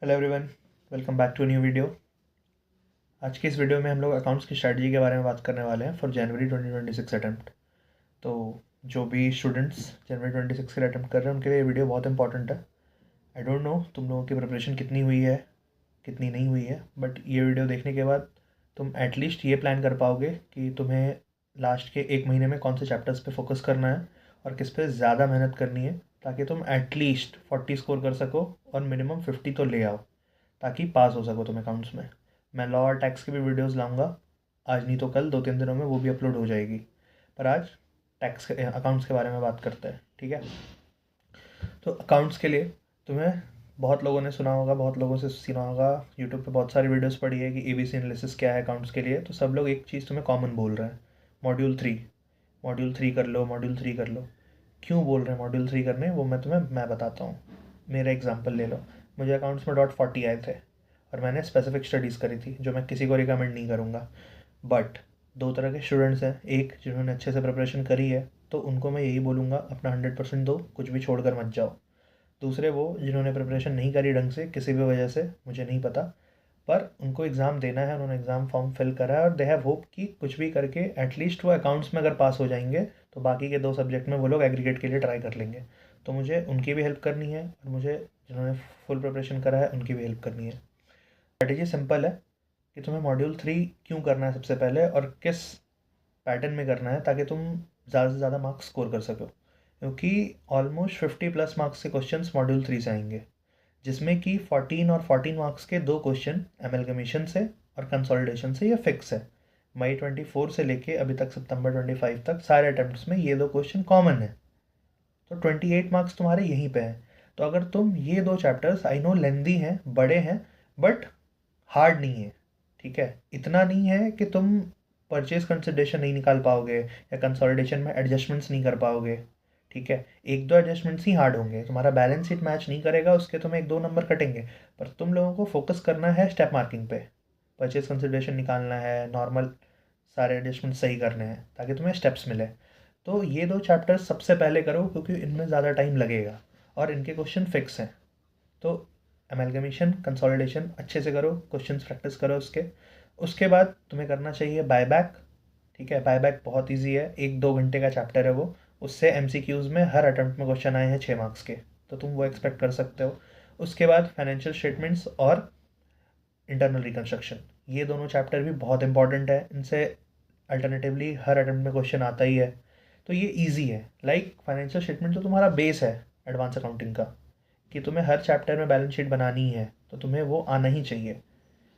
Hello everyone, welcome back to new video. आज की इस वीडियो में हम लोग अकाउंट्स की स्ट्रेटजी के बारे में बात करने वाले हैं फॉर जनवरी 2026 अटैम्प्ट। तो जो भी स्टूडेंट्स जनवरी 26 के लिए अटैम्प्ट कर रहे हैं उनके लिए ये वीडियो बहुत इंपॉर्टेंट है। आई डोंट नो तुम लोगों की प्रिपरेशन कितनी हुई है, कितनी नहीं हुई है, बट ये वीडियो देखने के बाद तुम एटलीस्ट ये प्लान कर पाओगे कि तुम्हें लास्ट के एक महीने में कौन से चैप्टर्स पे फोकस करना है और किस पे ज़्यादा मेहनत करनी है, ताकि तुम एटलीस्ट 40 स्कोर कर सको और मिनिमम 50 तो ले आओ, ताकि पास हो सको तुम अकाउंट्स में। मैं लॉ और टैक्स की भी वीडियोस लाऊंगा, आज नहीं तो कल, 2-3 दिनों में वो भी अपलोड हो जाएगी। पर आज टैक्स के अकाउंट्स के बारे में बात करते हैं, ठीक है। तो अकाउंट्स के लिए तुम्हें बहुत लोगों ने सुना होगा, बहुत लोगों से सुना होगा, यूट्यूब पे बहुत सारी वीडियोस पड़ी है कि एबीसी एनालिसिस क्या है अकाउंट्स के लिए। तो सब लोग एक चीज़ तुम्हें कॉमन बोल रहे हैं, मॉड्यूल 3। मॉड्यूल 3 कर लो, मॉड्यूल 3 कर लो। क्यों बोल रहे हैं मॉड्यूल 3 करने, वो मैं बताता हूँ। मेरा एग्जाम्पल ले लो। मुझे अकाउंट्स में .40 आए थे और मैंने स्पेसिफिक स्टडीज़ करी थी, जो मैं किसी को रिकमेंड नहीं करूँगा। बट दो तरह के स्टूडेंट्स हैं, एक जिन्होंने अच्छे से प्रिपरेशन करी है तो उनको मैं यही बोलूँगा अपना 100% दो, कुछ भी छोड़ कर मत जाओ। दूसरे वो जिन्होंने प्रिपरेशन नहीं करी ढंग से, किसी भी वजह से, मुझे नहीं पता, पर उनको एग्ज़ाम देना है, उन्होंने एग्ज़ाम फॉर्म फिल करा है और दे हैव होप कि कुछ भी करके एटलीस्ट वो अकाउंट्स में अगर पास हो जाएंगे तो बाकी के 2 सब्जेक्ट में वो लोग एग्रीगेट के लिए ट्राई कर लेंगे। तो मुझे उनकी भी हेल्प करनी है और मुझे जिन्होंने फुल प्रिपरेशन करा है उनकी भी हेल्प करनी है। स्ट्रेटेजी सिंपल है कि तुम्हें मॉड्यूल 3 क्यों करना है सबसे पहले, और किस पैटर्न में करना है, ताकि तुम ज़्यादा से ज़्यादा मार्क्स स्कोर कर सको। क्योंकि ऑलमोस्ट 50+ मार्क्स के क्वेश्चन मॉड्यूल 3 से आएंगे, जिसमें कि 14 और 14 मार्क्स के 2 क्वेश्चन एमलगमेशन से और कंसोलिडेशन से, ये फिक्स है। मई 24 से लेके अभी तक सितंबर 25 तक सारे अटैम्प्ट्स में ये 2 क्वेश्चन कॉमन है। तो 28 मार्क्स तुम्हारे यहीं पे हैं। तो अगर तुम ये 2 चैप्टर्स, आई नो लेंदी हैं, बड़े हैं, बट हार्ड नहीं है, ठीक है। इतना नहीं है कि तुम परचेज कंसिडरेशन नहीं निकाल पाओगे या कंसोलिडेशन में एडजस्टमेंट्स नहीं कर पाओगे, ठीक है। 1-2 एडजस्टमेंट्स ही हार्ड होंगे, तुम्हारा बैलेंस शीट मैच नहीं करेगा, उसके तुम्हें 1-2 नंबर कटेंगे। पर तुम लोगों को फोकस करना है स्टेप मार्किंग पे, परचेज कंसिडरेशन निकालना है, नॉर्मल सारे एडजस्टमेंट सही करने हैं ताकि तुम्हें स्टेप्स मिले। तो ये 2 चैप्टर्स सबसे पहले करो, क्योंकि इनमें ज़्यादा टाइम लगेगा और इनके क्वेश्चन फिक्स हैं। तो अमेलगमेशन, कंसोलिडेशन अच्छे से करो, क्वेश्चंस प्रैक्टिस करो उसके बाद तुम्हें करना चाहिए बायबैक, ठीक है। बायबैक बहुत इजी है, 1-2 घंटे का चैप्टर है वो। उससे एमसीक्यूज़ में हर अटेम्प्ट में क्वेश्चन आए हैं 6 मार्क्स के, तो तुम वो एक्सपेक्ट कर सकते हो। उसके बाद फाइनेंशियल स्टेटमेंट्स और इंटरनल रिकन्स्ट्रक्शन, ये दोनों चैप्टर भी बहुत इंपॉर्टेंट है, इनसे अल्टरनेटिवली हर अटेम्प्ट में क्वेश्चन आता ही है। तो ये ईजी है। लाइक फाइनेंशियल स्टेटमेंट तो तुम्हारा बेस है एडवांस अकाउंटिंग का, कि तुम्हें हर चैप्टर में बैलेंस शीट बनानी है, तो तुम्हें वो आना ही चाहिए।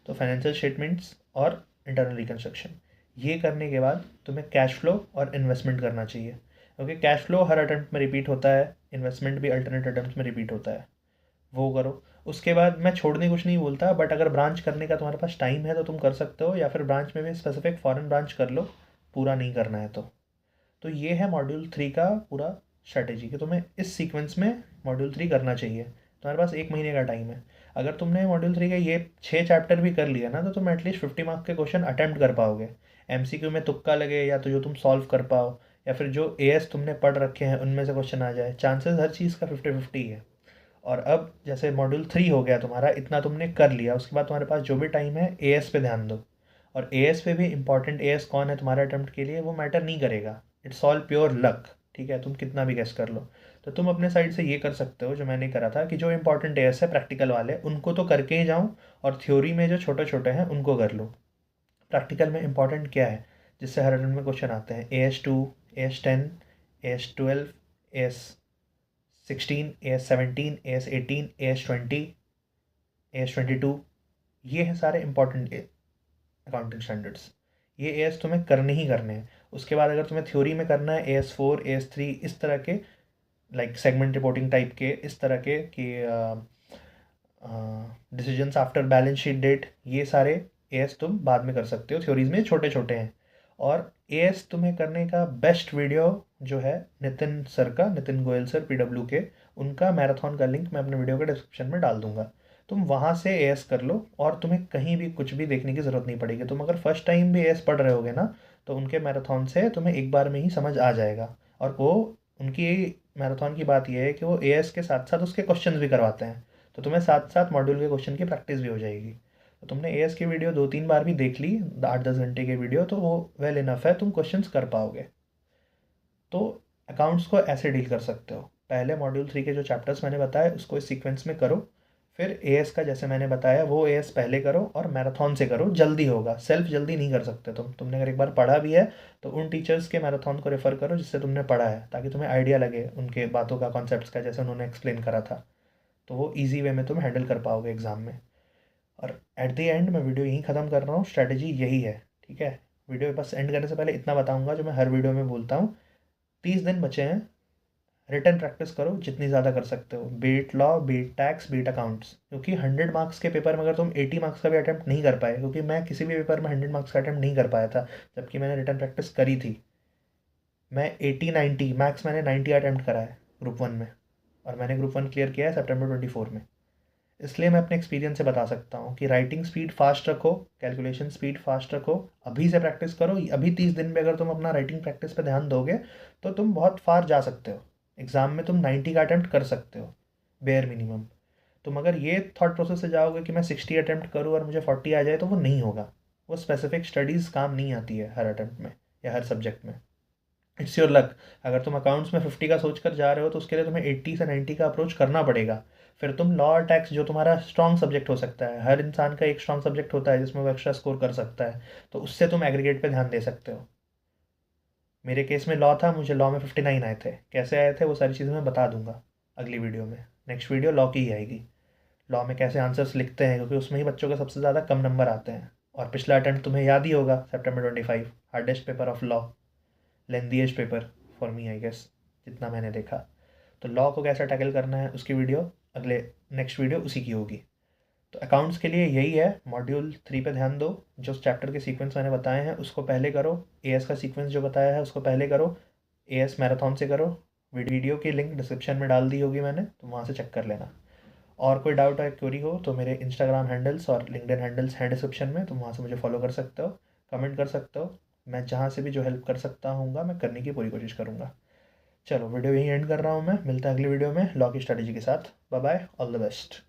तो फाइनेंशियल स्टेटमेंट्स और इंटरनल रिकन्स्ट्रक्शन, ये करने के बाद तुम्हें कैश फ्लो और इन्वेस्टमेंट करना चाहिए, क्योंकि कैश फ्लो हर अटेम्प्ट में रिपीट होता है, इन्वेस्टमेंट भी अल्टरनेट अटेम्प्ट में रिपीट होता है, वो करो। उसके बाद मैं छोड़ने कुछ नहीं बोलता, बट अगर ब्रांच करने का तुम्हारे पास टाइम है तो तुम कर सकते हो, या फिर ब्रांच में भी स्पेसिफिक फॉरेन ब्रांच कर लो, पूरा नहीं करना है तो ये है मॉड्यूल 3 का पूरा स्ट्रैटेजी, कि तुम्हें इस सीक्वेंस में मॉड्यूल 3 करना चाहिए। तुम्हारे पास एक महीने का टाइम है। अगर तुमने मॉड्यूल 3 के ये 6 चैप्टर भी कर लिया ना, तो तुम एटलीस्ट 50 मार्क्स के क्वेश्चन अटैम्प्ट कर पाओगे। एमसीक्यू में तुक्का लगे, या तो जो तुम सॉल्व कर पाओ, या फिर जो एएस तुमने पढ़ रखे हैं उनमें से क्वेश्चन आ जाए, चांसेस हर चीज़ का 50-50 है। और अब जैसे मॉड्यूल 3 हो गया तुम्हारा, इतना तुमने कर लिया, उसके बाद तुम्हारे पास जो भी टाइम है एएस पे ध्यान दो। और एएस पे भी इंपॉर्टेंट एएस कौन है तुम्हारे अटेम्प्ट के लिए वो मैटर नहीं करेगा, इट्स ऑल प्योर लक, ठीक है। तुम कितना भी गेस कर लो। तो तुम अपने साइड से ये कर सकते हो जो मैंने करा था, कि जो इंपॉर्टेंट एएस है प्रैक्टिकल वाले, उनको तो करके ही जाऊँ, और थ्योरी में जो छोटे छोटे हैं उनको कर लो। प्रैक्टिकल में इंपॉर्टेंट क्या है जिससे हर अटेम्प्ट में क्वेश्चन आते हैं, AS2, AS10, AS12, AS16, AS17, AS18, AS20, AS22, ये हैं सारे इंपॉर्टेंट अकाउंटिंग स्टैंडर्ड्स। ये एएस तुम्हें करने ही करने हैं। उसके बाद अगर तुम्हें थ्योरी में करना है AS4, AS3, इस तरह के, लाइक सेगमेंट रिपोर्टिंग टाइप के, इस तरह के कि decisions after balance sheet date, ये सारे एएस तुम बाद में कर सकते हो, थ्योरीज में छोटे छोटे हैं। और एएस तुम्हें करने का बेस्ट वीडियो जो है नितिन सर का, नितिन गोयल सर, PW के, उनका मैराथन का लिंक मैं अपने वीडियो के डिस्क्रिप्शन में डाल दूंगा। तुम वहाँ से एएस कर लो और तुम्हें कहीं भी कुछ भी देखने की ज़रूरत नहीं पड़ेगी। तुम अगर फर्स्ट टाइम भी एएस पढ़ रहे होगे ना, तो उनके मैराथन से तुम्हें एक बार में ही समझ आ जाएगा। और वो, उनकी मैराथन की बात यह है कि वो एएस के साथ साथ उसके क्वेश्चंस भी करवाते हैं, तो तुम्हें साथ साथ मॉड्यूल के क्वेश्चन की प्रैक्टिस भी हो जाएगी। तो तुमने एएस की वीडियो 2-3 बार भी देख ली, 8-10 घंटे की वीडियो, तो वो वेल इनफ है, तुम क्वेश्चंस कर पाओगे। तो अकाउंट्स को ऐसे डील कर सकते हो, पहले मॉड्यूल 3 के जो चैप्टर्स मैंने बताए उसको इस सीक्वेंस में करो, फिर एएस का जैसे मैंने बताया वो एएस पहले करो और मैराथन से करो, जल्दी होगा। सेल्फ जल्दी नहीं कर सकते तुमने अगर एक बार पढ़ा भी है तो उन टीचर्स के मैराथन को रेफ़र करो जिससे तुमने पढ़ा है, ताकि तुम्हें आइडिया लगे उनके बातों का, कॉन्सेप्ट्स का, जैसे उन्होंने एक्सप्लेन करा था। तो वो ईजी वे में तुम हैंडल कर पाओगे एग्ज़ाम में। और एट द एंड मैं वीडियो यहीं ख़त्म कर रहा हूँ, स्ट्रैटेजी यही है, ठीक है। वीडियो बस एंड करने से पहले इतना बताऊँगा जो मैं हर वीडियो में बोलता हूँ, 30 दिन बचे हैं, रिटर्न प्रैक्टिस करो जितनी ज़्यादा कर सकते हो, beat law, beat tax, beat accounts. क्योंकि 100 मार्क्स के पेपर में अगर तुम 80 मार्क्स का भी अटैम्प्ट नहीं कर पाए, क्योंकि मैं किसी भी पेपर में 100 मार्क्स का अटैम्प्ट नहीं कर पाया था जबकि मैंने रिटर्न प्रैक्टिस करी थी। मैं 80-90 मैक्स मैंने 90 अटैम्प्ट करा है ग्रुप 1 में, और मैंने ग्रुप 1 क्लियर किया है सितंबर 24 में। इसलिए मैं अपने एक्सपीरियंस से बता सकता हूँ कि राइटिंग स्पीड फास्ट रखो, कैलकुलेशन स्पीड फास्ट रखो, अभी से प्रैक्टिस करो। अभी 30 दिन में अगर तुम अपना राइटिंग प्रैक्टिस पे ध्यान दोगे तो तुम बहुत फार जा सकते हो, एग्ज़ाम में तुम 90 का अटैम्प्ट कर सकते हो बेयर मिनिमम। तुम अगर ये थॉट प्रोसेस से जाओगे कि मैं 60 अटैम्प्ट करूँ और मुझे 40 आ जाए, तो वो नहीं होगा। वो स्पेसिफिक स्टडीज़ काम नहीं आती है हर अटैम्प्ट में या हर सब्जेक्ट में। It's your luck. अगर तुम अकाउंट्स में 50 का सोच कर जा रहे हो तो उसके लिए तुम्हें 80 से 90 का अप्रोच करना पड़ेगा। फिर तुम लॉ और टैक्स, जो तुम्हारा स्ट्रॉन्ग सब्जेक्ट हो सकता है, हर इंसान का एक स्ट्रॉन्ग सब्जेक्ट होता है जिसमें वो एक्स्ट्रा स्कोर कर सकता है, तो उससे तुम एग्रीगेट पे ध्यान दे सकते हो। मेरे केस में लॉ था, मुझे लॉ में 59 आए थे। कैसे आए थे वो सारी चीज़ें मैं बता दूंगा अगली वीडियो में। नेक्स्ट वीडियो लॉ की ही आएगी, लॉ में कैसे आंसर्स लिखते हैं, क्योंकि उसमें ही बच्चों के सबसे ज़्यादा कम नंबर आते हैं। और पिछला अटेम्प्ट तुम्हें याद ही होगा, September 25, hardest paper of law, lengthiest paper for me I guess, जितना मैंने देखा। तो लॉ को कैसे टैकल करना है उसकी वीडियो अगले, नेक्स्ट वीडियो उसी की होगी। तो अकाउंट्स के लिए यही है, मॉड्यूल 3 पे ध्यान दो, जो चैप्टर के सीक्वेंस मैंने बताए हैं उसको पहले करो, एएस का सीक्वेंस जो बताया है उसको पहले करो, एएस मैराथन से करो। वीडियो की लिंक डिस्क्रिप्शन में डाल दी होगी मैंने, तो वहाँ से चेक कर लेना। और कोई डाउट या क्वेरी हो तो मेरे इंस्टाग्राम हैंडल्स और लिंक्डइन हैंडल्स हैं डिस्क्रिप्शन में, तुम वहाँ से मुझे फॉलो कर सकते हो, कमेंट कर सकते हो। मैं जहाँ से भी जो हेल्प कर सकता हूँ मैं करने की पूरी कोशिश करूँगा। चलो वीडियो यहीं एंड कर रहा हूँ मैं, मिलता है अगली वीडियो में लॉ की स्ट्रेटजी के साथ। Bye bye, all the best.